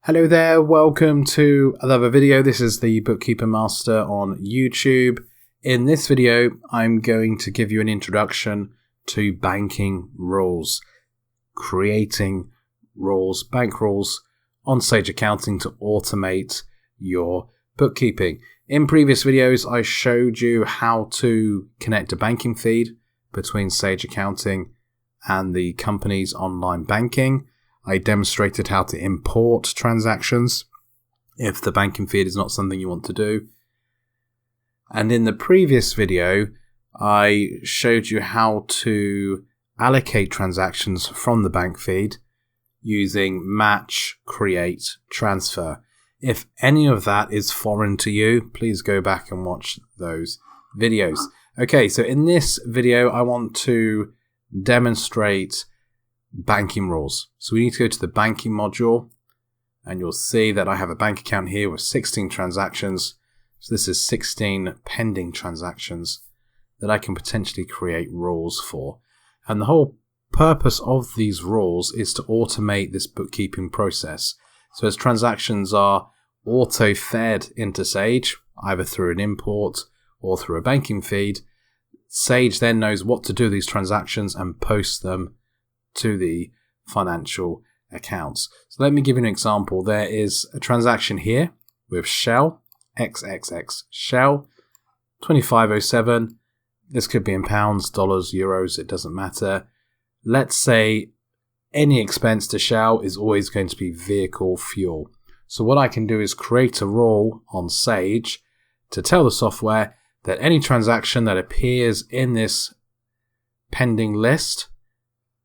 Hello there, welcome to another video. This is the Bookkeeping Master on YouTube. In this video, I'm going to give you an introduction to banking rules, creating rules, bank rules on Sage Accounting to automate your bookkeeping. In previous videos, I showed you how to connect a banking feed between Sage Accounting and the company's online banking. I demonstrated how to import transactions if the banking feed is not something you want to do. And in the previous video, I showed you how to allocate transactions from the bank feed using match, create, transfer. If any of that is foreign to you, please go back and watch those videos. Okay, so in this video, I want to demonstrate banking rules. So we need to go to the banking module, and you'll see that I have a bank account here with 16 transactions. So this is 16 pending transactions that I can potentially create rules for. And the whole purpose of these rules is to automate this bookkeeping process. So as transactions are auto-fed into Sage, either through an import or through a banking feed, Sage then knows what to do with these transactions and post them to the financial accounts. So let me give you an example. There is a transaction here with Shell, XXX Shell, 2507. This could be in pounds, dollars, euros, it doesn't matter. Let's say any expense to Shell is always going to be vehicle fuel. So what I can do is create a rule on Sage to tell the software that any transaction that appears in this pending list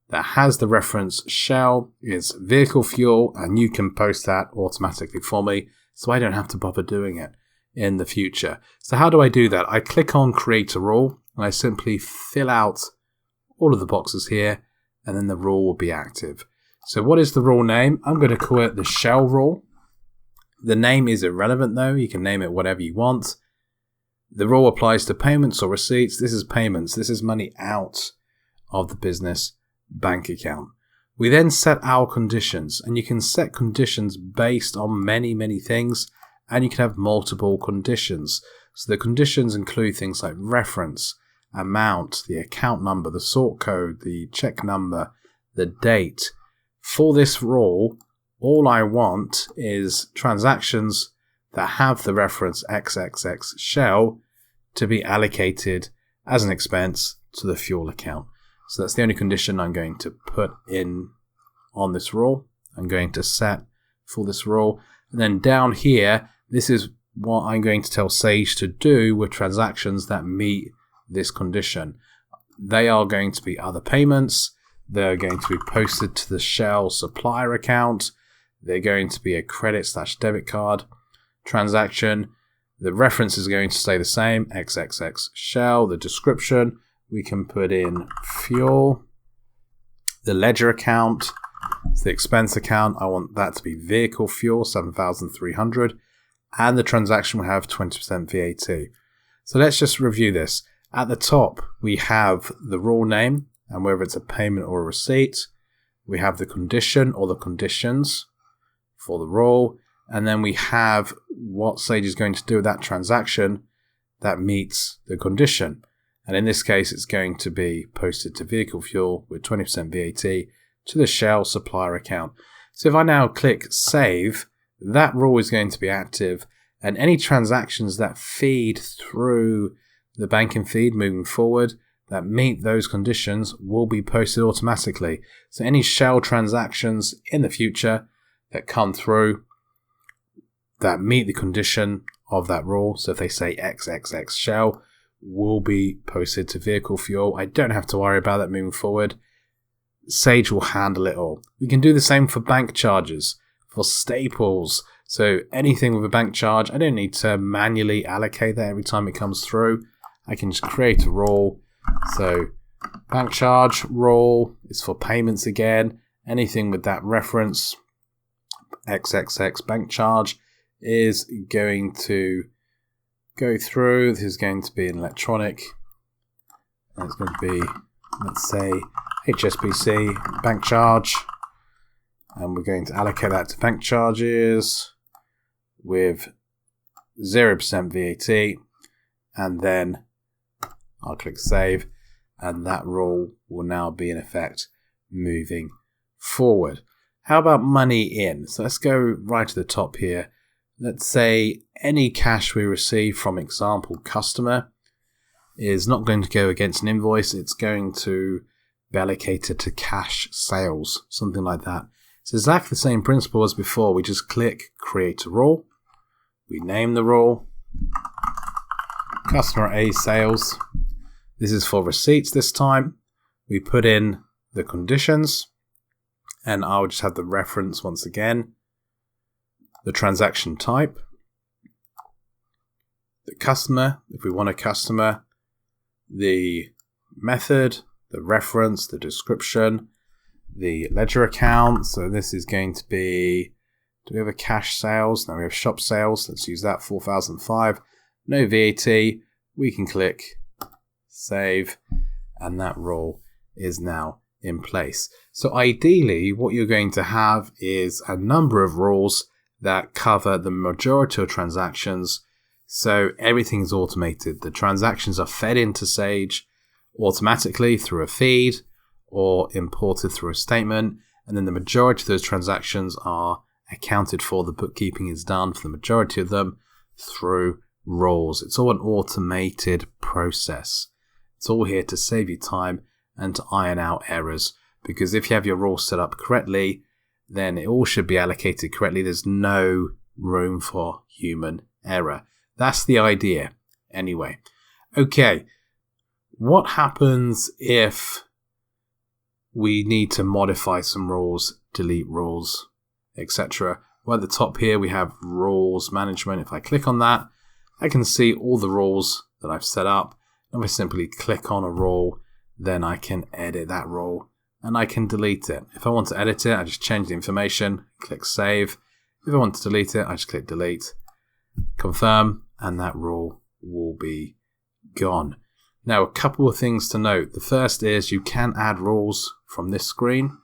that has the reference Shell is vehicle fuel, and you can post that automatically for me so I don't have to bother doing it in the future. So how do I do that? I click on create a rule and I simply fill out all of the boxes here, and then the rule will be active. So what is the rule name? I'm going to call it the Shell rule. The name is irrelevant though, you can name it whatever you want. The rule applies to payments or receipts. This is payments, this is money out of the business bank account. We then set our conditions, and you can set conditions based on many things, and you can have multiple conditions. So the conditions include things like reference, amount, the account number, the sort code, the check number, the date. For this rule, all I want is transactions that have the reference XXX Shell to be allocated as an expense to the fuel account. So that's the only condition I'm going to put in on this rule. I'm going to set for this rule. And then down here, this is what I'm going to tell Sage to do with transactions that meet this condition. They are going to be other payments. They're going to be posted to the Shell supplier account. They're going to be a credit/debit card transaction. The reference is going to stay the same, XXX Shell. The description, we can put in fuel. The ledger account, the expense account, I want that to be vehicle fuel, 7,300. And the transaction will have 20% VAT. So let's just review this. At the top, we have the rule name, and whether it's a payment or a receipt. We have the condition or the conditions for the rule. And then we have what Sage is going to do with that transaction that meets the condition. And in this case, it's going to be posted to vehicle fuel with 20% VAT to the Shell supplier account. So if I now click save, that rule is going to be active, and any transactions that feed through the banking feed moving forward that meet those conditions will be posted automatically. So any Shell transactions in the future that come through that meet the condition of that rule, so if they say XXX Shell, will be posted to vehicle fuel. I don't have to worry about that moving forward. Sage will handle it all. We can do the same for bank charges, for staples. So anything with a bank charge, I don't need to manually allocate that every time it comes through. I can just create a rule. So bank charge rule is for payments again. Anything with that reference, XXX bank charge, is going to go through. This is going to be an electronic. It's going to be, let's say, HSBC bank charge. And we're going to allocate that to bank charges with 0% VAT. And then I'll click save. And that rule will now be in effect moving forward. How about money in? So let's go right to the top here. Let's say any cash we receive from example customer is not going to go against an invoice. It's going to be allocated to cash sales, something like that. It's exactly the same principle as before. We just click create a rule. We name the rule. Customer A sales. This is for receipts this time. We put in the conditions, and I'll just have the reference once again. The transaction type. The customer, if we want a customer. The method, the reference, the description, the ledger account. So this is going to be, do we have a cash sales? No, we have shop sales. Let's use that, 4,005. No VAT. We can click save, and that rule is now in place. So ideally, what you're going to have is a number of rules that cover the majority of transactions. So everything's automated. The transactions are fed into Sage automatically through a feed or imported through a statement. And then the majority of those transactions are accounted for. The bookkeeping is done for the majority of them through rules. It's all an automated process. It's all here to save you time and to iron out errors. Because if you have your rules set up correctly, then it all should be allocated correctly. There's no room for human error. That's the idea. Anyway, okay. What happens if we need to modify some rules, delete rules, etc.? Well, at the top here, we have rules management. If I click on that, I can see all the rules that I've set up. If I simply click on a rule, then I can edit that rule and I can delete it. If I want to edit it, I just change the information, click save. If I want to delete it, I just click delete, confirm, and that rule will be gone. Now, a couple of things to note. The first is you can add rules from this screen.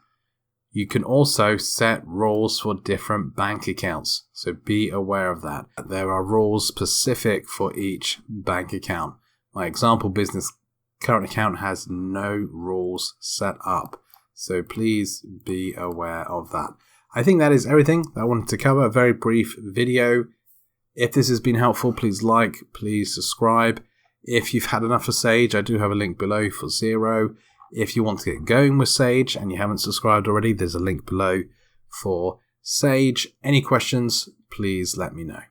You can also set rules for different bank accounts, so be aware of that. There are rules specific for each bank account. My example business current account has no rules set up, so please be aware of that. I think that is everything that I wanted to cover. A very brief video. If this has been helpful, please like, please subscribe. If you've had enough of Sage, I do have a link below for Xero. If you want to get going with Sage and you haven't subscribed already, there's a link below for Sage. Any questions, please let me know.